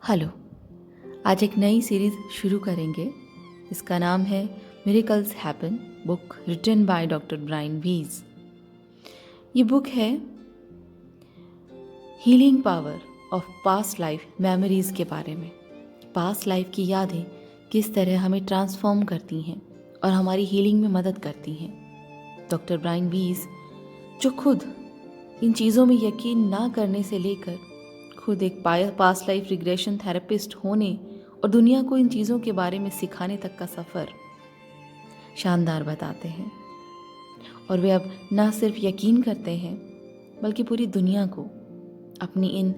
Hello. आज एक नई सीरीज़ शुरू करेंगे। इसका नाम है miracles happen, book written by doctor Brian Weiss. ये बुक है healing power of past life memories के बारे में। पास्ट लाइफ की यादें किस तरह हमें ट्रांसफॉर्म करती हैं और हमारी हीलिंग में मदद करती हैं। डॉक्टर ब्रायन वीज, जो खुद इन चीज़ों में यकीन ना करने से लेकर खुद एक पास्ट लाइफ रिग्रेशन थेरेपिस्ट होने और दुनिया को इन चीज़ों के बारे में सिखाने तक का सफ़र शानदार बताते हैं। और वे अब ना सिर्फ यकीन करते हैं बल्कि पूरी दुनिया को अपनी इन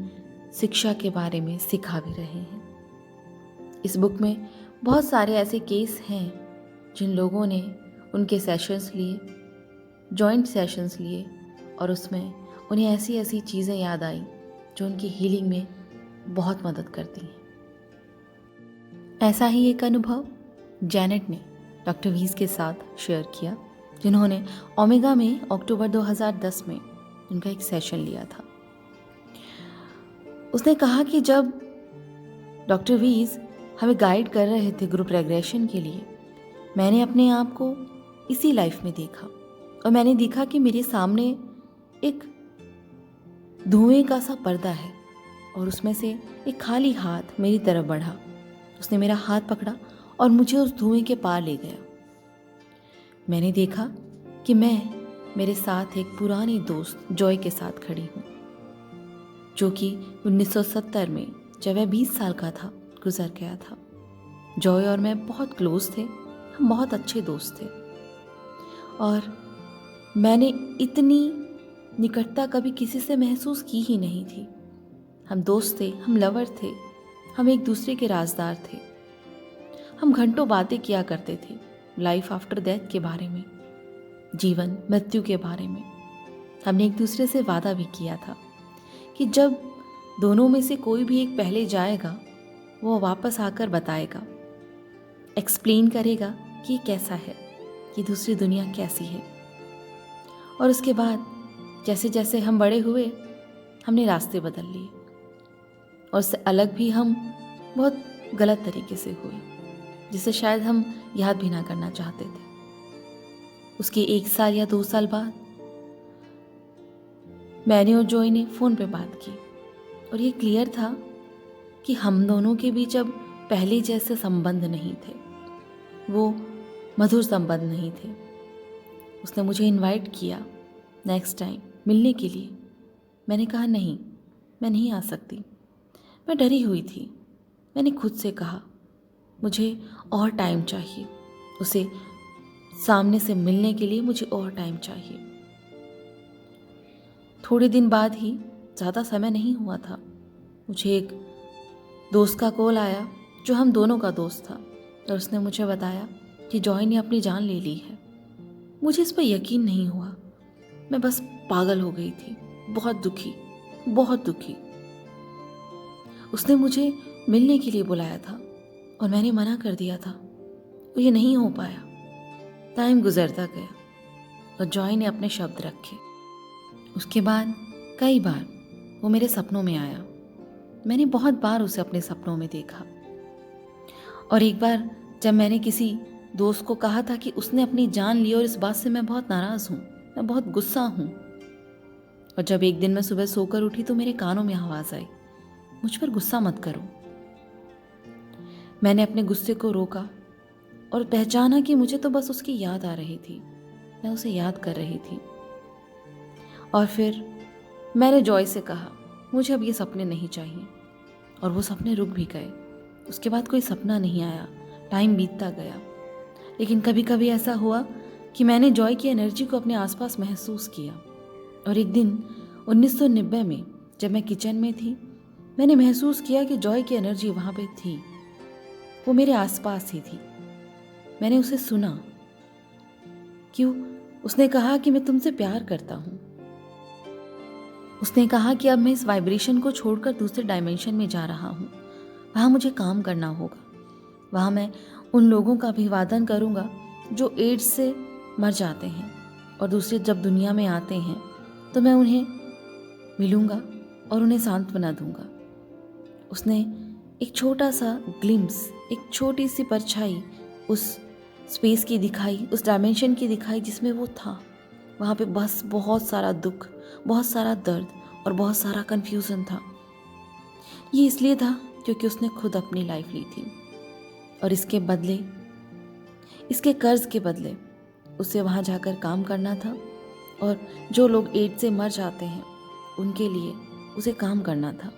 शिक्षा के बारे में सिखा भी रहे हैं। इस बुक में बहुत सारे ऐसे केस हैं जिन लोगों ने उनके सेशंस लिए, जॉइंट सेशंस लिए, और उसमें उन्हें ऐसी ऐसी चीज़ें याद आई जो उनकी हीलिंग में बहुत मदद करती हैं। ऐसा ही एक अनुभव जैनेट ने डॉक्टर वीज के साथ शेयर किया, जिन्होंने ओमेगा में अक्टूबर 2010 में उनका एक सेशन लिया था। उसने कहा कि जब डॉक्टर वीज हमें गाइड कर रहे थे ग्रुप रेग्रेशन के लिए, मैंने अपने आप को इसी लाइफ में देखा और मैंने देखा कि मेरे सामने एक धुएं का सा पर्दा है और उसमें से एक खाली हाथ मेरी तरफ बढ़ा। उसने मेरा हाथ पकड़ा और मुझे उस धुएं के पार ले गया। मैंने देखा कि मैं मेरे साथ एक पुरानी दोस्त जॉय के साथ खड़ी हूँ, जो कि 1970 में जब वह 20 साल का था गुजर गया था। जॉय और मैं बहुत क्लोज थे, हम बहुत अच्छे दोस्त थे और मैंने इतनी निकटता कभी किसी से महसूस की ही नहीं थी। हम दोस्त थे, हम लवर थे, हम एक दूसरे के राजदार थे। हम घंटों बातें किया करते थे लाइफ आफ्टर डेथ के बारे में, जीवन मृत्यु के बारे में। हमने एक दूसरे से वादा भी किया था कि जब दोनों में से कोई भी एक पहले जाएगा, वो वापस आकर बताएगा, एक्सप्लेन करेगा कि ये कैसा है, कि दूसरी दुनिया कैसी है। और उसके बाद जैसे जैसे हम बड़े हुए, हमने रास्ते बदल लिए और उससे अलग भी हम बहुत गलत तरीके से हुए, जिसे शायद हम याद भी ना करना चाहते थे। उसके 1 साल या 2 साल बाद मैंने और जॉय ने फ़ोन पे बात की और ये क्लियर था कि हम दोनों के बीच अब पहले जैसे संबंध नहीं थे, वो मधुर संबंध नहीं थे। उसने मुझे इनवाइट किया नेक्स्ट टाइम मिलने के लिए। मैंने कहा नहीं, मैं नहीं आ सकती। मैं डरी हुई थी। मैंने खुद से कहा मुझे और टाइम चाहिए, उसे सामने से मिलने के लिए मुझे और टाइम चाहिए। थोड़े दिन बाद ही, ज़्यादा समय नहीं हुआ था, मुझे एक दोस्त का कॉल आया जो हम दोनों का दोस्त था और उसने मुझे बताया कि जॉय ने अपनी जान ले ली है। मुझे इस पर यकीन नहीं हुआ। मैं बस पागल हो गई थी, बहुत दुखी, बहुत दुखी। उसने मुझे मिलने के लिए बुलाया था और मैंने मना कर दिया था और ये नहीं हो पाया। टाइम गुजरता गया और जॉय ने अपने शब्द रखे। उसके बाद कई बार वो मेरे सपनों में आया। मैंने बहुत बार उसे अपने सपनों में देखा और एक बार जब मैंने किसी दोस्त को कहा था कि उसने अपनी जान ली और इस बात से मैं बहुत नाराज़ हूँ, मैं बहुत गुस्सा हूँ, और जब एक दिन मैं सुबह सोकर उठी तो मेरे कानों में आवाज़ आई, मुझ पर गुस्सा मत करो। मैंने अपने गुस्से को रोका और पहचाना कि मुझे तो बस उसकी याद आ रही थी, मैं उसे याद कर रही थी। और फिर मैंने जॉय से कहा मुझे अब ये सपने नहीं चाहिए, और वो सपने रुक भी गए। उसके बाद कोई सपना नहीं आया, टाइम बीतता गया। लेकिन कभी कभी ऐसा हुआ कि मैंने जॉय की एनर्जी को अपने आसपास महसूस किया। और एक दिन 1990 में जब मैं किचन में थी, मैंने महसूस किया कि जॉय की एनर्जी वहाँ पे थी, वो मेरे आसपास ही थी। मैंने उसे सुना। क्यों? उसने कहा कि मैं तुमसे प्यार करता हूँ। उसने कहा कि अब मैं इस वाइब्रेशन को छोड़कर दूसरे डायमेंशन में जा रहा हूँ, वहाँ मुझे काम करना होगा। वहाँ मैं उन लोगों का अभिवादन करूँगा जो एड्स से मर जाते हैं और दूसरे जब दुनिया में आते हैं तो मैं उन्हें मिलूँगा और उन्हें सांत्वना दूँगा। उसने एक छोटा सा ग्लिम्स, एक छोटी सी परछाई उस स्पेस की दिखाई, उस डायमेंशन की दिखाई जिसमें वो था। वहाँ पे बस बहुत सारा दुख, बहुत सारा दर्द और बहुत सारा कन्फ्यूज़न था। ये इसलिए था क्योंकि उसने खुद अपनी लाइफ ली थी और इसके बदले, इसके कर्ज के बदले उसे वहाँ जाकर काम करना था और जो लोग एड्स से मर जाते हैं उनके लिए उसे काम करना था।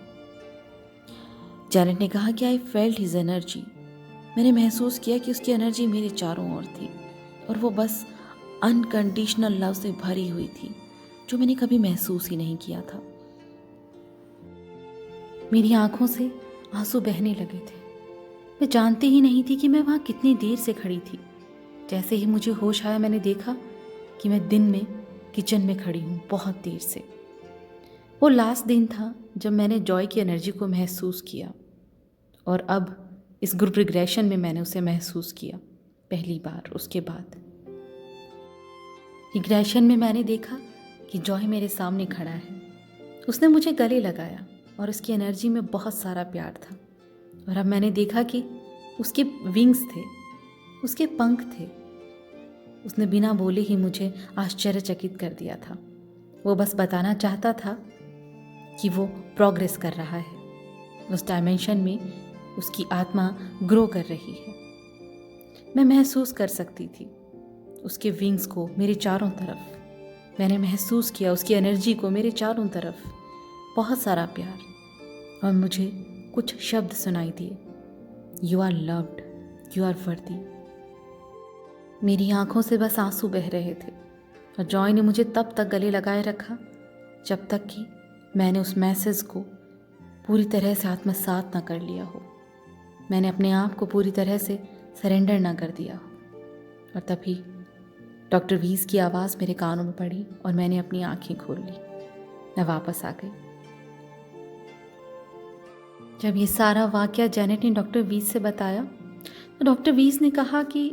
जैनेट ने कहा कि आई फेल्ट हिज एनर्जी। मैंने महसूस किया कि उसकी एनर्जी मेरे चारों ओर थी और वो बस अनकंडीशनल लव से भरी हुई थी, जो मैंने कभी महसूस ही नहीं किया था। मेरी आंखों से आंसू बहने लगे थे। मैं जानती ही नहीं थी कि मैं वहाँ कितनी देर से खड़ी थी। जैसे ही मुझे होश आया मैंने देखा कि मैं दिन में किचन में खड़ी हूँ बहुत देर से। वो लास्ट दिन था जब मैंने जॉय की एनर्जी को महसूस किया और अब इस ग्रुप रिग्रेशन में मैंने उसे महसूस किया पहली बार। उसके बाद रिग्रेशन में मैंने देखा कि जॉय मेरे सामने खड़ा है। उसने मुझे गले लगाया और उसकी एनर्जी में बहुत सारा प्यार था। और अब मैंने देखा कि उसके विंग्स थे, उसके पंख थे। उसने बिना बोले ही मुझे आश्चर्यचकित कर दिया था। वो बस बताना चाहता था कि वो प्रोग्रेस कर रहा है, उस डायमेंशन में उसकी आत्मा ग्रो कर रही है। मैं महसूस कर सकती थी उसके विंग्स को मेरे चारों तरफ। मैंने महसूस किया उसकी एनर्जी को मेरे चारों तरफ, बहुत सारा प्यार। और मुझे कुछ शब्द सुनाई दिए, you are loved, you are worthy. मेरी आंखों से बस आंसू बह रहे थे और जॉय ने मुझे तब तक गले लगाए रखा जब तक कि मैंने उस मैसेज को पूरी तरह से आत्मसात ना कर लिया हो, मैंने अपने आप को पूरी तरह से सरेंडर ना कर दिया हो। और तभी डॉक्टर वीज़ की आवाज़ मेरे कानों में पड़ी और मैंने अपनी आंखें खोल ली। मैं वापस आ गई। जब ये सारा वाकया जैनेट ने डॉक्टर वीज़ से बताया तो डॉक्टर वीज़ ने कहा कि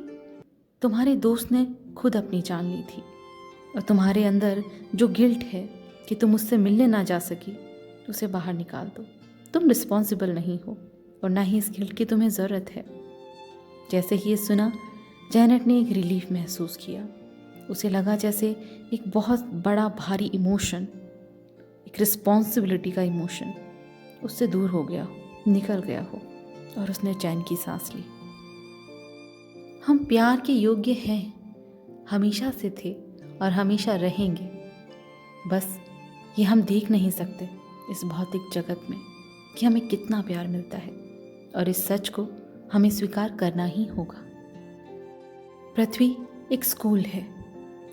तुम्हारे दोस्त ने खुद अपनी जान ली थी और तुम्हारे अंदर जो गिल्ट है कि तुम उससे मिलने ना जा सकी, उसे बाहर निकाल दो। तुम रिस्पॉन्सिबल नहीं हो और ना ही इस गिल्ट की तुम्हें ज़रूरत है। जैसे ही ये सुना, जैनेट ने एक रिलीफ महसूस किया। उसे लगा जैसे एक बहुत बड़ा भारी इमोशन, एक रिस्पॉन्सिबिलिटी का इमोशन उससे दूर हो गया हो, निकल गया हो और उसने चैन की सांस ली। हम प्यार के योग्य हैं, हमेशा से थे और हमेशा रहेंगे। बस ये हम देख नहीं सकते इस भौतिक जगत में कि हमें कितना प्यार मिलता है, और इस सच को हमें स्वीकार करना ही होगा। पृथ्वी एक स्कूल है,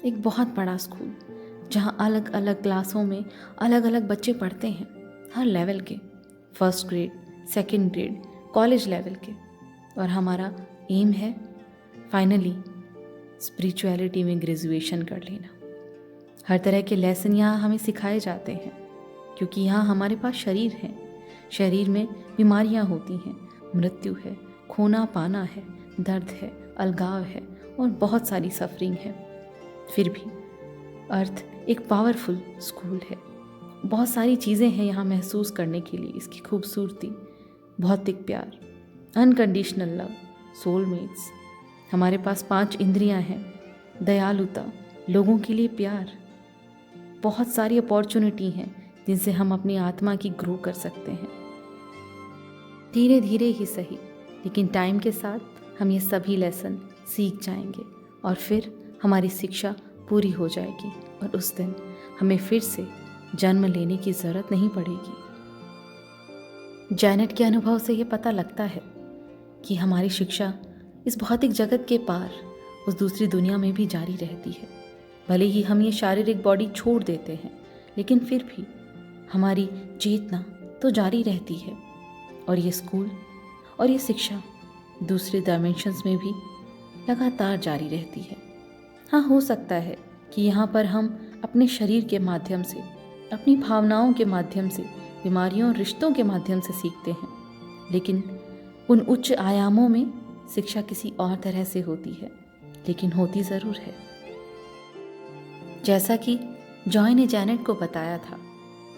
एक बहुत बड़ा स्कूल, जहाँ अलग अलग क्लासों में अलग अलग बच्चे पढ़ते हैं, हर लेवल के, first grade, second grade, college level के। और हमारा एम है फाइनली स्पिरिचुअलिटी में ग्रेजुएशन कर लेना। हर तरह के लेसन यहाँ हमें सिखाए जाते हैं, क्योंकि यहाँ हमारे पास शरीर है, शरीर में बीमारियाँ होती हैं, मृत्यु है, खोना पाना है, दर्द है, अलगाव है और बहुत सारी सफरिंग है। फिर भी अर्थ एक पावरफुल स्कूल है। बहुत सारी चीज़ें हैं यहाँ महसूस करने के लिए, इसकी खूबसूरती, भौतिक प्यार, अनकंडीशनल लव, सोलमेट्स। हमारे पास 5 इंद्रियां हैं, दयालुता, लोगों के लिए प्यार, बहुत सारी अपॉर्चुनिटी हैं जिनसे हम अपनी आत्मा की ग्रो कर सकते हैं। धीरे धीरे ही सही, लेकिन टाइम के साथ हम ये सभी लेसन सीख जाएंगे और फिर हमारी शिक्षा पूरी हो जाएगी और उस दिन हमें फिर से जन्म लेने की ज़रूरत नहीं पड़ेगी। जैनेट के अनुभव से ये पता लगता है कि हमारी शिक्षा इस भौतिक जगत के पार उस दूसरी दुनिया में भी जारी रहती है। भले ही हम ये शारीरिक बॉडी छोड़ देते हैं, लेकिन फिर भी हमारी चेतना तो जारी रहती है और ये स्कूल और ये शिक्षा दूसरे डायमेंशंस में भी लगातार जारी रहती है। हाँ, हो सकता है कि यहाँ पर हम अपने शरीर के माध्यम से, अपनी भावनाओं के माध्यम से, बीमारियों और रिश्तों के माध्यम से सीखते हैं, लेकिन उन उच्च आयामों में शिक्षा किसी और तरह से होती है, लेकिन होती ज़रूर है। जैसा कि जॉय ने जैनेट को बताया था,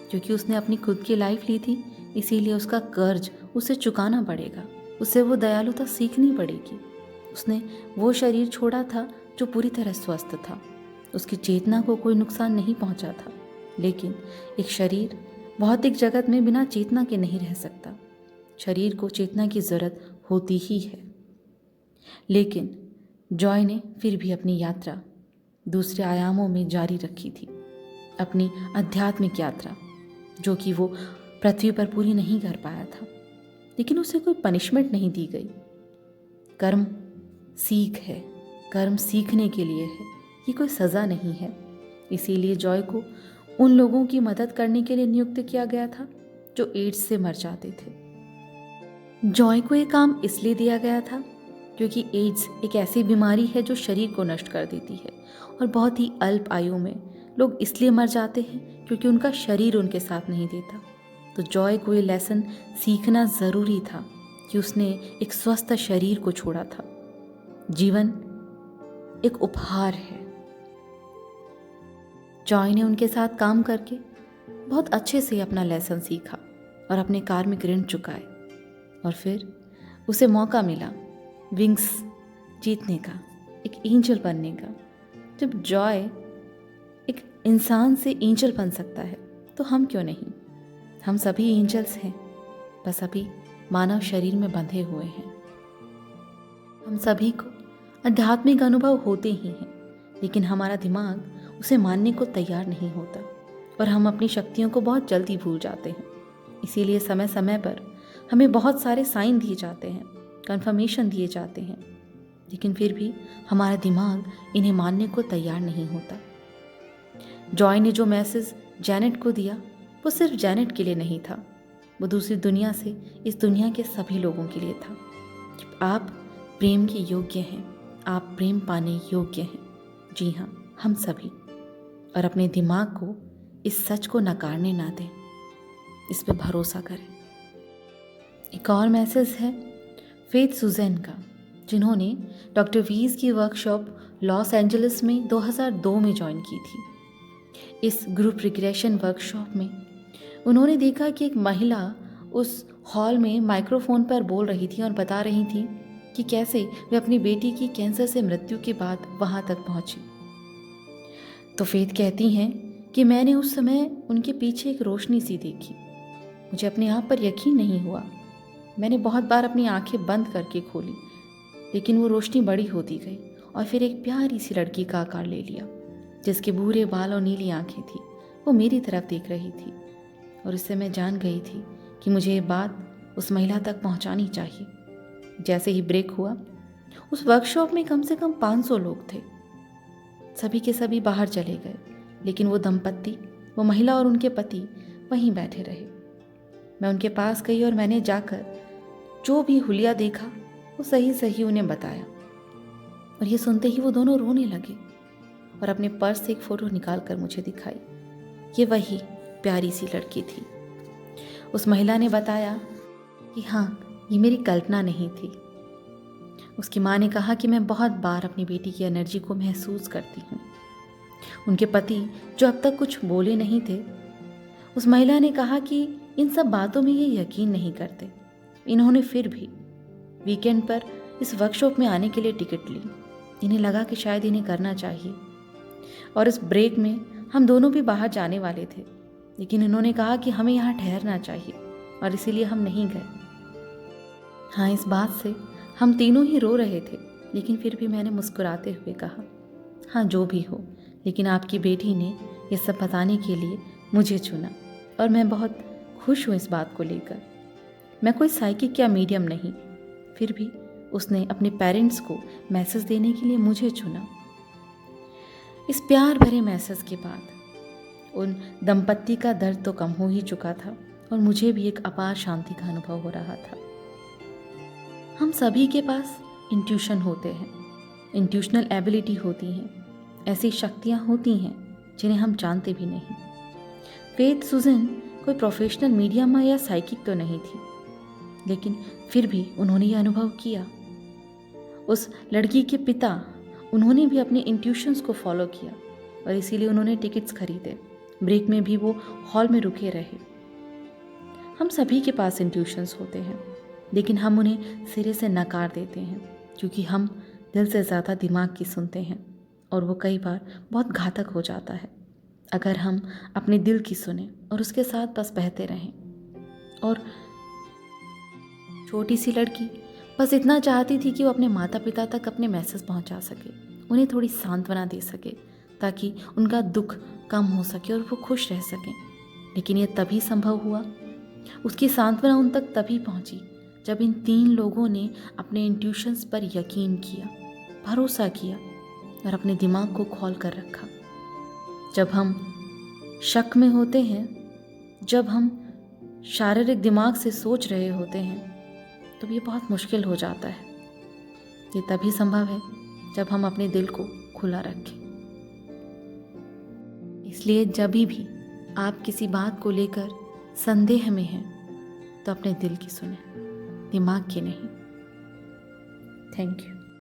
क्योंकि उसने अपनी खुद की लाइफ ली थी, इसीलिए उसका कर्ज उसे चुकाना पड़ेगा, उसे वो दयालुता सीखनी पड़ेगी। उसने वो शरीर छोड़ा था जो पूरी तरह स्वस्थ था, उसकी चेतना को कोई नुकसान नहीं पहुंचा था। लेकिन एक शरीर भौतिक जगत में बिना चेतना के नहीं रह सकता। शरीर को चेतना की ज़रूरत होती ही है। लेकिन जॉय ने फिर भी अपनी यात्रा दूसरे आयामों में जारी रखी थी, अपनी आध्यात्मिक यात्रा, जो कि वो पृथ्वी पर पूरी नहीं कर पाया था। लेकिन उसे कोई पनिशमेंट नहीं दी गई। कर्म सीख है, कर्म सीखने के लिए है, ये कोई सज़ा नहीं है। इसीलिए जॉय को उन लोगों की मदद करने के लिए नियुक्त किया गया था जो एड्स से मर जाते थे। जॉय को ये काम इसलिए दिया गया था क्योंकि एड्स एक ऐसी बीमारी है जो शरीर को नष्ट कर देती है, और बहुत ही अल्प आयु में लोग इसलिए मर जाते हैं क्योंकि उनका शरीर उनके साथ नहीं देता। तो जॉय को ये लेसन सीखना ज़रूरी था कि उसने एक स्वस्थ शरीर को छोड़ा था। जीवन एक उपहार है। जॉय ने उनके साथ काम करके बहुत अच्छे से अपना लेसन सीखा और अपने कार्मिक ऋण चुकाए, और फिर उसे मौका मिला विंग्स जीतने का, एक एंजल बनने का। जब जॉय एक इंसान से एंजल बन सकता है तो हम क्यों नहीं? हम सभी एंजल्स हैं, बस अभी मानव शरीर में बंधे हुए हैं। हम सभी को आध्यात्मिक अनुभव होते ही हैं, लेकिन हमारा दिमाग उसे मानने को तैयार नहीं होता और हम अपनी शक्तियों को बहुत जल्दी भूल जाते हैं। इसीलिए समय समय पर हमें बहुत सारे साइन दिए जाते हैं, कन्फर्मेशन दिए जाते हैं, लेकिन फिर भी हमारा दिमाग इन्हें मानने को तैयार नहीं होता। जॉय ने जो मैसेज जैनेट को दिया वो सिर्फ जैनेट के लिए नहीं था, वो दूसरी दुनिया से इस दुनिया के सभी लोगों के लिए था। आप प्रेम के योग्य हैं, आप प्रेम पाने योग्य हैं। जी हाँ, हम सभी। और अपने दिमाग को इस सच को नकारने ना दें, इस पे भरोसा करें। एक और मैसेज है फेथ सुजैन का, जिन्होंने डॉक्टर वीज की वर्कशॉप लॉस एंजलिस में 2002 में ज्वाइन की थी। इस ग्रुप रिग्रेशन वर्कशॉप में उन्होंने देखा कि एक महिला उस हॉल में माइक्रोफोन पर बोल रही थी और बता रही थी कि कैसे वे अपनी बेटी की कैंसर से मृत्यु के बाद वहाँ तक पहुँची। तो फेथ कहती हैं कि मैंने उस समय उनके पीछे एक रोशनी सी देखी। मुझे अपने आप पर यकीन नहीं हुआ। मैंने बहुत बार अपनी आंखें बंद करके खोली, लेकिन वो रोशनी बड़ी होती गई और फिर एक प्यारी सी लड़की का आकार ले लिया, जिसके भूरे बाल और नीली आंखें थी। वो मेरी तरफ देख रही थी और इससे मैं जान गई थी कि मुझे ये बात उस महिला तक पहुंचानी चाहिए। जैसे ही ब्रेक हुआ, उस वर्कशॉप में कम से कम 500 लोग थे। सभी के सभी बाहर चले गए, लेकिन वो दंपत्ति, वो महिला और उनके पति वहीं बैठे रहे। मैं उनके पास गई और मैंने जाकर जो भी हुलिया देखा वो सही सही उन्हें बताया। और ये सुनते ही वो दोनों रोने लगे और अपने पर्स से एक फ़ोटो निकाल कर मुझे दिखाई। ये वही प्यारी सी लड़की थी। उस महिला ने बताया कि हाँ, ये मेरी कल्पना नहीं थी। उसकी माँ ने कहा कि मैं बहुत बार अपनी बेटी की एनर्जी को महसूस करती हूँ। उनके पति, जो अब तक कुछ बोले नहीं थे, उस महिला ने कहा कि इन सब बातों में ये यकीन नहीं करते। इन्होंने फिर भी वीकेंड पर इस वर्कशॉप में आने के लिए टिकट ली। इन्हें लगा कि शायद इन्हें करना चाहिए। और इस ब्रेक में हम दोनों भी बाहर जाने वाले थे, लेकिन इन्होंने कहा कि हमें यहाँ ठहरना चाहिए और इसीलिए हम नहीं गए। हाँ, इस बात से हम तीनों ही रो रहे थे, लेकिन फिर भी मैंने मुस्कुराते हुए कहा, हाँ जो भी हो, लेकिन आपकी बेटी ने ये सब बताने के लिए मुझे चुना और मैं बहुत खुश हूँ इस बात को लेकर। मैं कोई साइकिक या मीडियम नहीं, फिर भी उसने अपने पेरेंट्स को मैसेज देने के लिए मुझे चुना। इस प्यार भरे मैसेज के बाद उन दंपत्ति का दर्द तो कम हो ही चुका था और मुझे भी एक अपार शांति का अनुभव हो रहा था। हम सभी के पास इंट्यूशन होते हैं, इंट्यूशनल एबिलिटी होती हैं, ऐसी शक्तियाँ होती हैं जिन्हें हम जानते भी नहीं। फेथ सुजैन कोई प्रोफेशनल मीडियम या साइकिक तो नहीं थी, लेकिन फिर भी उन्होंने ये अनुभव किया। उस लड़की के पिता, उन्होंने भी अपने इंट्यूशंस को फॉलो किया और इसीलिए उन्होंने टिकट्स खरीदे। ब्रेक में भी वो हॉल में रुके रहे। हम सभी के पास इंट्यूशंस होते हैं, लेकिन हम उन्हें सिरे से नकार देते हैं क्योंकि हम दिल से ज़्यादा दिमाग की सुनते हैं और वो कई बार बहुत घातक हो जाता है। अगर हम अपने दिल की सुने और उसके साथ बस बहते रहें। और छोटी सी लड़की बस इतना चाहती थी कि वो अपने माता पिता तक अपने मैसेज पहुंचा सके, उन्हें थोड़ी सांत्वना दे सके ताकि उनका दुख कम हो सके और वो खुश रह सकें। लेकिन ये तभी संभव हुआ, उसकी सांत्वना उन तक तभी पहुंची जब इन 3 लोगों ने अपने इंट्यूशंस पर यकीन किया, भरोसा किया और अपने दिमाग को खोल कर रखा। जब हम शक में होते हैं, जब हम शारीरिक दिमाग से सोच रहे होते हैं, तो ये बहुत मुश्किल हो जाता है। ये तभी संभव है जब हम अपने दिल को खुला रखें। इसलिए जब भी आप किसी बात को लेकर संदेह में हैं, तो अपने दिल की सुने, दिमाग की नहीं। Thank you.